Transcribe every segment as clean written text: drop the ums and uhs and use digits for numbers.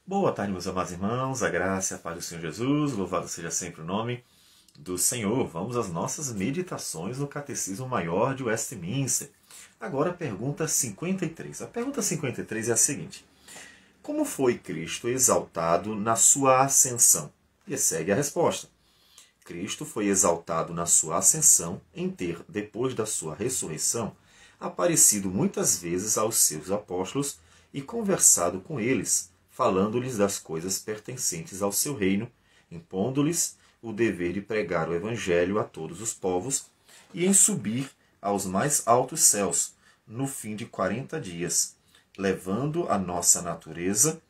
Boa tarde, meus amados irmãos, a graça e a paz do Senhor Jesus, louvado seja sempre o nome do Senhor. Vamos às nossas meditações no Catecismo Maior de Westminster. Agora a pergunta 53. A pergunta 53 é a seguinte: como foi Cristo exaltado na sua ascensão? E segue a resposta. Cristo foi exaltado na sua ascensão em ter, depois da sua ressurreição, aparecido muitas vezes aos seus apóstolos e conversado com eles, falando-lhes das coisas pertencentes ao seu reino, impondo-lhes o dever de pregar o Evangelho a todos os povos e em subir aos mais altos céus, no fim de 40 dias, levando a nossa natureza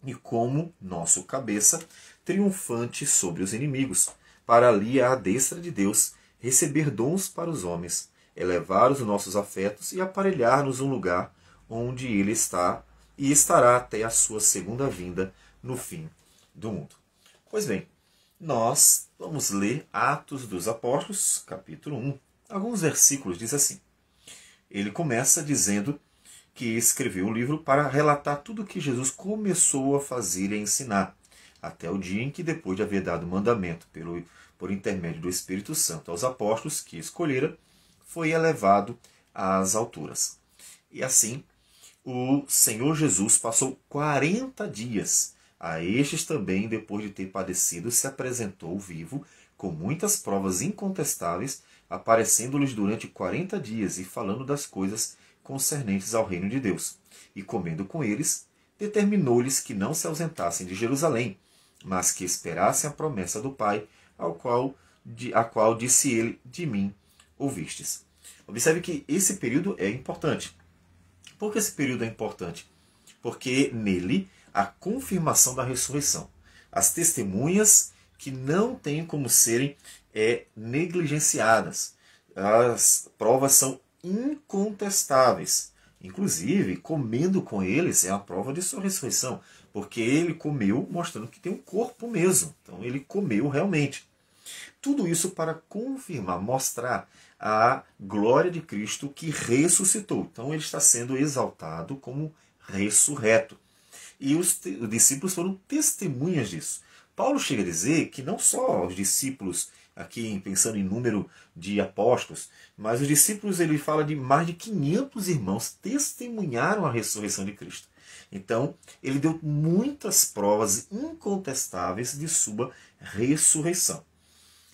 e como nosso cabeça triunfante sobre os inimigos, para ali à destra de Deus receber dons para os homens, elevar os nossos afetos e aparelhar-nos um lugar onde Ele está e estará até a sua segunda vinda no fim do mundo. Pois bem, nós vamos ler Atos dos Apóstolos, capítulo 1. Alguns versículos diz assim. Ele começa dizendo que escreveu o livro para relatar tudo o que Jesus começou a fazer e a ensinar, até o dia em que, depois de haver dado mandamento por intermédio do Espírito Santo aos apóstolos que escolhera, foi elevado às alturas. E assim, o Senhor Jesus passou 40 dias. A estes também, depois de ter padecido, se apresentou vivo, com muitas provas incontestáveis, aparecendo-lhes durante 40 dias e falando das coisas concernentes ao reino de Deus. E comendo com eles, determinou-lhes que não se ausentassem de Jerusalém, mas que esperassem a promessa do Pai, a qual disse ele: de mim ouvistes. Observe que esse período é importante. Por que esse período é importante? Porque nele a confirmação da ressurreição. As testemunhas que não têm como serem negligenciadas. As provas são incontestáveis. Inclusive, comendo com eles é a prova de sua ressurreição. Porque ele comeu mostrando que tem um corpo mesmo. Então ele comeu realmente. Tudo isso para confirmar, mostrar a glória de Cristo que ressuscitou. Então ele está sendo exaltado como ressurreto. E os discípulos foram testemunhas disso. Paulo chega a dizer que não só os discípulos, aqui pensando em número de apóstolos, mas os discípulos, ele fala de mais de 500 irmãos testemunharam a ressurreição de Cristo. Então, ele deu muitas provas incontestáveis de sua ressurreição.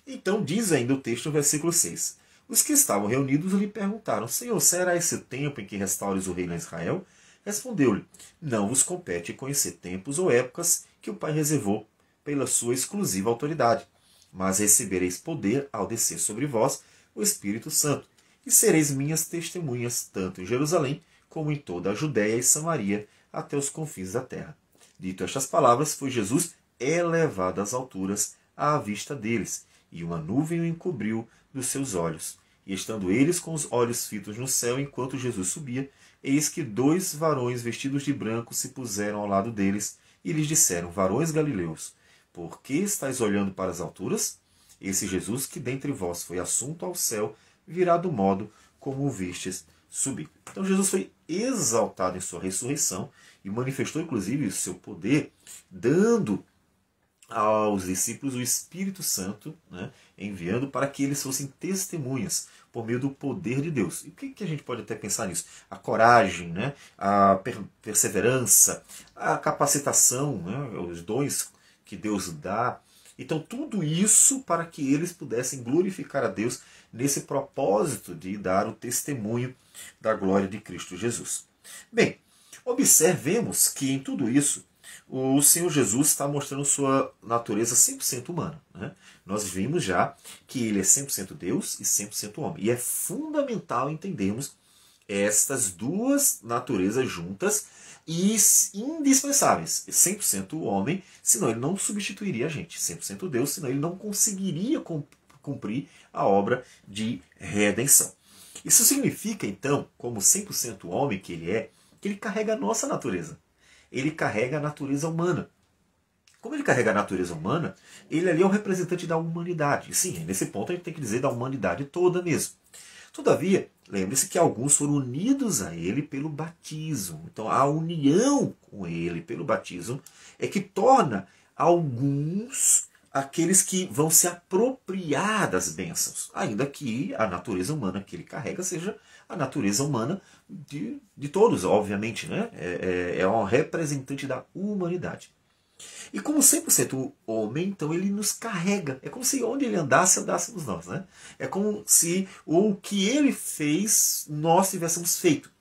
Então, diz ainda o texto no versículo 6. Os que estavam reunidos lhe perguntaram: Senhor, será esse o tempo em que restaures o reino a Israel? Respondeu-lhe: não vos compete conhecer tempos ou épocas que o Pai reservou pela sua exclusiva autoridade, mas recebereis poder ao descer sobre vós o Espírito Santo, e sereis minhas testemunhas, tanto em Jerusalém como em toda a Judéia e Samaria, até os confins da terra. Dito estas palavras, foi Jesus elevado às alturas à vista deles, e uma nuvem o encobriu dos seus olhos. E estando eles com os olhos fitos no céu, enquanto Jesus subia, eis que 2 varões vestidos de branco se puseram ao lado deles, e lhes disseram: varões galileus, por que estáis olhando para as alturas? Esse Jesus que dentre vós foi assunto ao céu, virá do modo como o vistes subir. Então Jesus foi exaltado em sua ressurreição e manifestou inclusive o seu poder, dando aos discípulos o Espírito Santo, enviando para que eles fossem testemunhas por meio do poder de Deus. E o que a gente pode até pensar nisso? A coragem, a perseverança, a capacitação, os dons que Deus dá. Então tudo isso para que eles pudessem glorificar a Deus nesse propósito de dar o testemunho da glória de Cristo Jesus. Bem, observemos que em tudo isso o Senhor Jesus está mostrando sua natureza 100% humana. Nós vimos já que ele é 100% Deus e 100% homem. E é fundamental entendermos estas duas naturezas juntas e indispensáveis. 100% homem, senão ele não substituiria a gente. 100% Deus, senão ele não conseguiria cumprir a obra de redenção. Isso significa, então, como 100% homem que ele carrega a nossa natureza. Ele carrega a natureza humana. Como ele carrega a natureza humana, ele ali é o representante da humanidade. Sim, nesse ponto a gente tem que dizer da humanidade toda mesmo. Todavia, lembre-se que alguns foram unidos a ele pelo batismo. Então, a união com ele pelo batismo é que torna alguns aqueles que vão se apropriar das bênçãos, ainda que a natureza humana que ele carrega seja a natureza humana de todos, obviamente, né? É um representante da humanidade. E como 100% homem, então ele nos carrega. É como se onde ele andasse, andássemos nós, né? É como se o que ele fez, nós tivéssemos feito.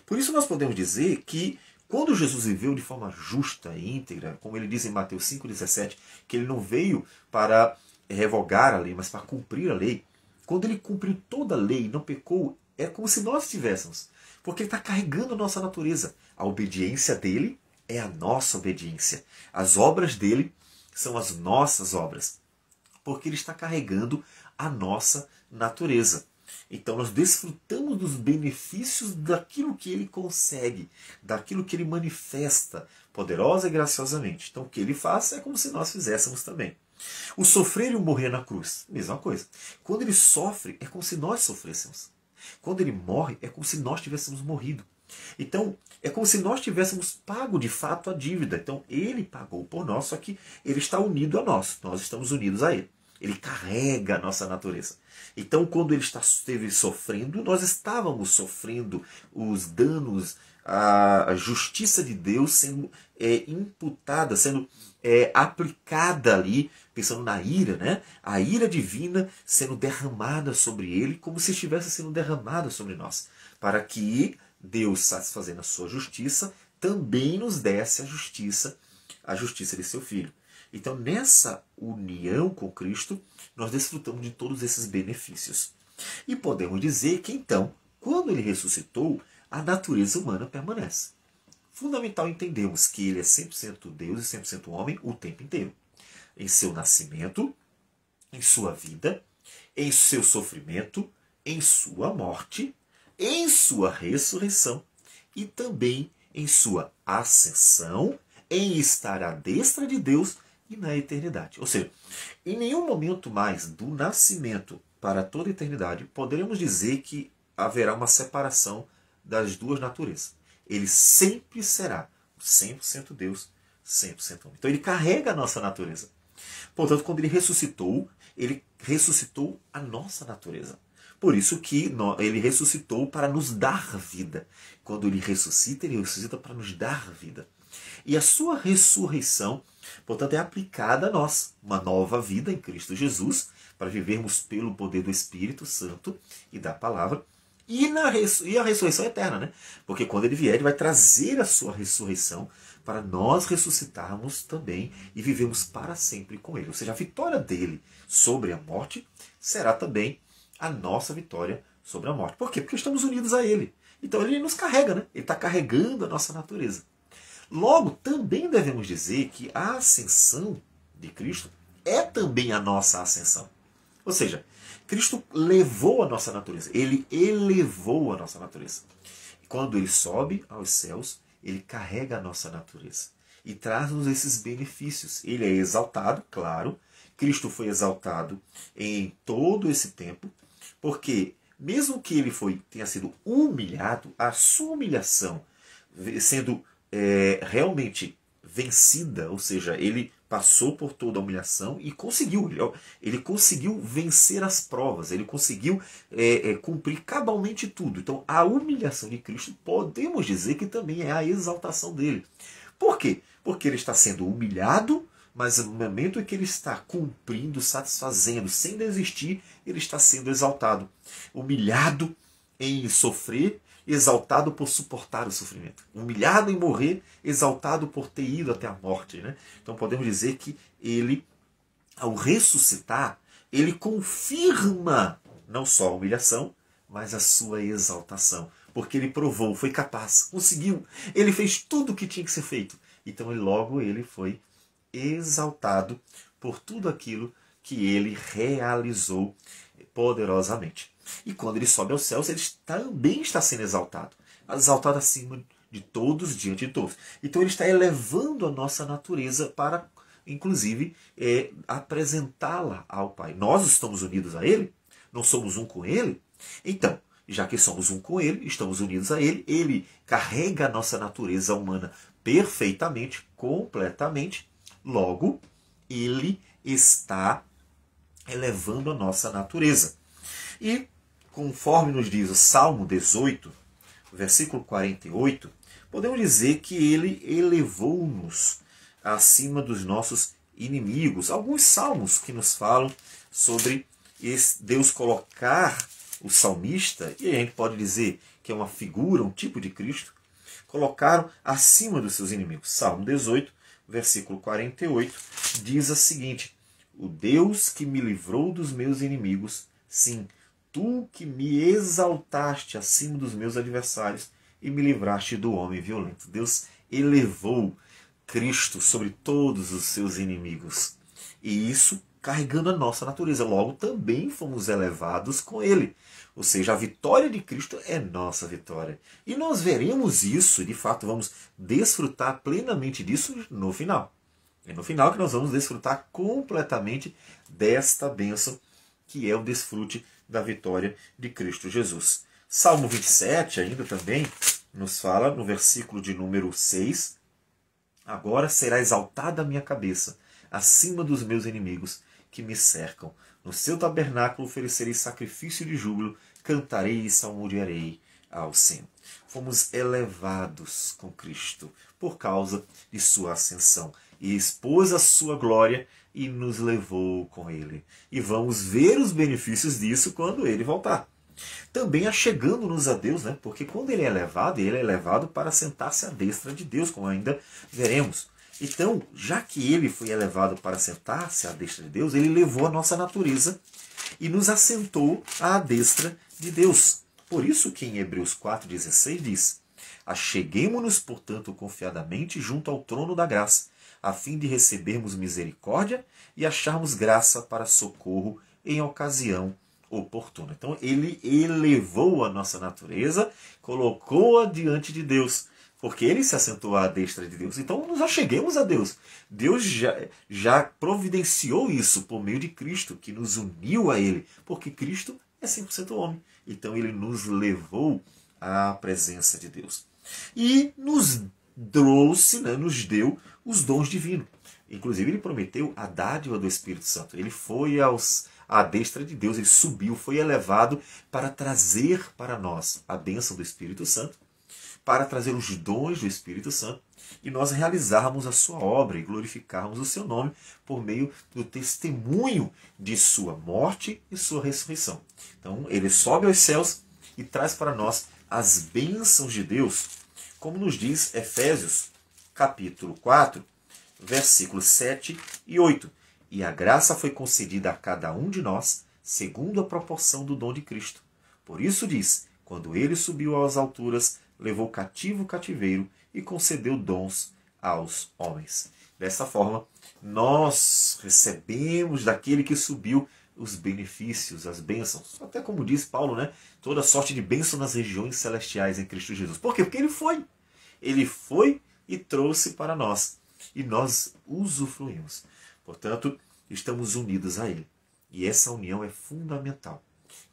Por isso nós podemos dizer que quando Jesus viveu de forma justa e íntegra, como ele diz em Mateus 5,17, que ele não veio para revogar a lei, mas para cumprir a lei, quando ele cumpriu toda a lei e não pecou, é como se nós tivéssemos. Porque ele está carregando a nossa natureza. A obediência dele é a nossa obediência. As obras dele são as nossas obras. Porque ele está carregando a nossa natureza. Então nós desfrutamos dos benefícios daquilo que ele consegue, daquilo que ele manifesta poderosa e graciosamente. Então o que ele faz é como se nós fizéssemos também. O sofrer e o morrer na cruz, mesma coisa. Quando ele sofre, é como se nós sofrêssemos. Quando ele morre, é como se nós tivéssemos morrido. Então, é como se nós tivéssemos pago de fato a dívida. Então, ele pagou por nós, só que ele está unido a nós. Nós estamos unidos a ele. Ele carrega a nossa natureza. Então, quando ele esteve sofrendo, nós estávamos sofrendo os danos, a justiça de Deus sendo imputada, sendo aplicada ali, pensando na ira, né? A ira divina sendo derramada sobre ele, como se estivesse sendo derramada sobre nós, para que Deus, satisfazendo a sua justiça, também nos desse a justiça de seu Filho. Então, nessa união com Cristo, nós desfrutamos de todos esses benefícios. E podemos dizer que, então, quando ele ressuscitou, a natureza humana permanece. Fundamental entendermos que ele é 100% Deus e 100% homem o tempo inteiro. Em seu nascimento, em sua vida, em seu sofrimento, em sua morte, em sua ressurreição e também em sua ascensão, em estar à destra de Deus e na eternidade. Ou seja, em nenhum momento mais do nascimento para toda a eternidade poderemos dizer que haverá uma separação das duas naturezas. Ele sempre será 100% Deus, 100% homem. Então ele carrega a nossa natureza. Portanto, quando ele ressuscitou a nossa natureza. Por isso que ele ressuscitou para nos dar vida. Quando ele ressuscita para nos dar vida. E a sua ressurreição, portanto, é aplicada a nós. Uma nova vida em Cristo Jesus, para vivermos pelo poder do Espírito Santo e da Palavra. E a ressurreição eterna, né? Porque quando ele vier, ele vai trazer a sua ressurreição para nós ressuscitarmos também e vivemos para sempre com ele. Ou seja, a vitória dele sobre a morte será também a nossa vitória sobre a morte. Por quê? Porque estamos unidos a ele. Então ele nos carrega, né? Ele está carregando a nossa natureza. Logo, também devemos dizer que a ascensão de Cristo é também a nossa ascensão. Ou seja, Cristo levou a nossa natureza. Ele elevou a nossa natureza. E quando ele sobe aos céus, ele carrega a nossa natureza. E traz-nos esses benefícios. Ele é exaltado, claro. Cristo foi exaltado em todo esse tempo. Porque mesmo que ele tenha sido humilhado, a sua humilhação sendo realmente vencida, ou seja, ele passou por toda a humilhação e conseguiu. Ele conseguiu vencer as provas, ele conseguiu cumprir cabalmente tudo. Então, a humilhação de Cristo, podemos dizer que também é a exaltação dele. Por quê? Porque ele está sendo humilhado, mas no momento em que ele está cumprindo, satisfazendo, sem desistir, ele está sendo exaltado. Humilhado em sofrer, exaltado por suportar o sofrimento. Humilhado em morrer, exaltado por ter ido até a morte. Né? Então podemos dizer que ele, ao ressuscitar, ele confirma não só a humilhação, mas a sua exaltação. Porque ele provou, foi capaz, conseguiu. Ele fez tudo o que tinha que ser feito. Então logo ele foi exaltado por tudo aquilo que ele realizou poderosamente. E quando ele sobe aos céus, ele também está sendo exaltado. Exaltado acima de todos, diante de todos. Então ele está elevando a nossa natureza para, inclusive, apresentá-la ao Pai. Nós estamos unidos a ele, não somos um com ele, Então, já que somos um com Ele, estamos unidos a Ele, Ele carrega a nossa natureza humana perfeitamente, completamente, logo, Ele está elevando a nossa natureza. E, conforme nos diz o Salmo 18, versículo 48, podemos dizer que Ele elevou-nos acima dos nossos inimigos. Alguns salmos que nos falam sobre Deus colocar o salmista, e a gente pode dizer que é uma figura, um tipo de Cristo, colocaram acima dos seus inimigos. Salmo 18, versículo 48, diz a seguinte: o Deus que me livrou dos meus inimigos, sim, tu que me exaltaste acima dos meus adversários e me livraste do homem violento. Deus elevou Cristo sobre todos os seus inimigos. E isso carregando a nossa natureza. Logo, também fomos elevados com Ele. Ou seja, a vitória de Cristo é nossa vitória. E nós veremos isso, de fato, vamos desfrutar plenamente disso no final. É no final que nós vamos desfrutar completamente desta bênção, que é o desfrute da vitória de Cristo Jesus. Salmo 27 ainda também nos fala, no versículo de número 6, agora será exaltada a minha cabeça acima dos meus inimigos que me cercam. No seu tabernáculo oferecerei sacrifício de júbilo, cantarei e salmodiarei ao Senhor. Fomos elevados com Cristo por causa de sua ascensão. E expôs a sua glória e nos levou com Ele. E vamos ver os benefícios disso quando Ele voltar. Também achegando-nos a Deus, né? Porque quando Ele é elevado para sentar-se à destra de Deus, como ainda veremos. Então, já que Ele foi elevado para sentar-se à destra de Deus, Ele levou a nossa natureza e nos assentou à destra de Deus. Por isso que em Hebreus 4,16 diz: acheguemo-nos, portanto, confiadamente junto ao trono da graça, a fim de recebermos misericórdia e acharmos graça para socorro em ocasião oportuna. Então, Ele elevou a nossa natureza, colocou-a diante de Deus, porque Ele se assentou à destra de Deus. Então, nos acheguemos a Deus. Deus já providenciou isso por meio de Cristo, que nos uniu a Ele, porque Cristo é 100% homem. Então, Ele nos levou à presença de Deus. E nos trouxe, né, nos deu os dons divinos. Inclusive, Ele prometeu a dádiva do Espírito Santo. Ele foi à destra de Deus, Ele subiu, foi elevado para trazer para nós a bênção do Espírito Santo, para trazer os dons do Espírito Santo e nós realizarmos a sua obra e glorificarmos o seu nome por meio do testemunho de sua morte e sua ressurreição. Então, Ele sobe aos céus e traz para nós as bênçãos de Deus, como nos diz Efésios, capítulo 4, versículos 7 e 8. E a graça foi concedida a cada um de nós, segundo a proporção do dom de Cristo. Por isso diz: quando Ele subiu às alturas, levou cativo o cativeiro e concedeu dons aos homens. Dessa forma, nós recebemos daquele que subiu os benefícios, as bênçãos. Até como diz Paulo, né? Toda sorte de bênção nas regiões celestiais em Cristo Jesus. Por quê? Porque Ele foi. Ele foi e trouxe para nós. E nós usufruímos. Portanto, estamos unidos a Ele. E essa união é fundamental.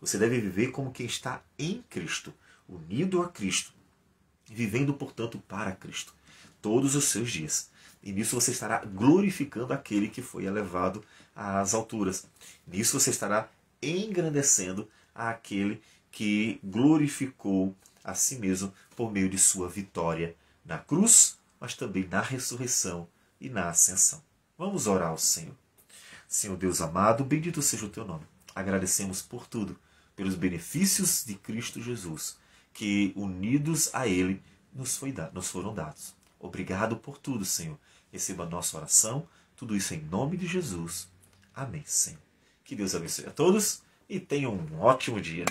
Você deve viver como quem está em Cristo, unido a Cristo, vivendo, portanto, para Cristo, todos os seus dias. E nisso você estará glorificando aquele que foi elevado às alturas. Nisso você estará engrandecendo aquele que glorificou a si mesmo por meio de sua vitória na cruz, mas também na ressurreição e na ascensão. Vamos orar ao Senhor. Senhor Deus amado, bendito seja o teu nome. Agradecemos por tudo, pelos benefícios de Cristo Jesus, que unidos a Ele nos foram dados. Obrigado por tudo, Senhor. Receba a nossa oração, tudo isso em nome de Jesus. Amém, Senhor. Que Deus abençoe a todos e tenham um ótimo dia.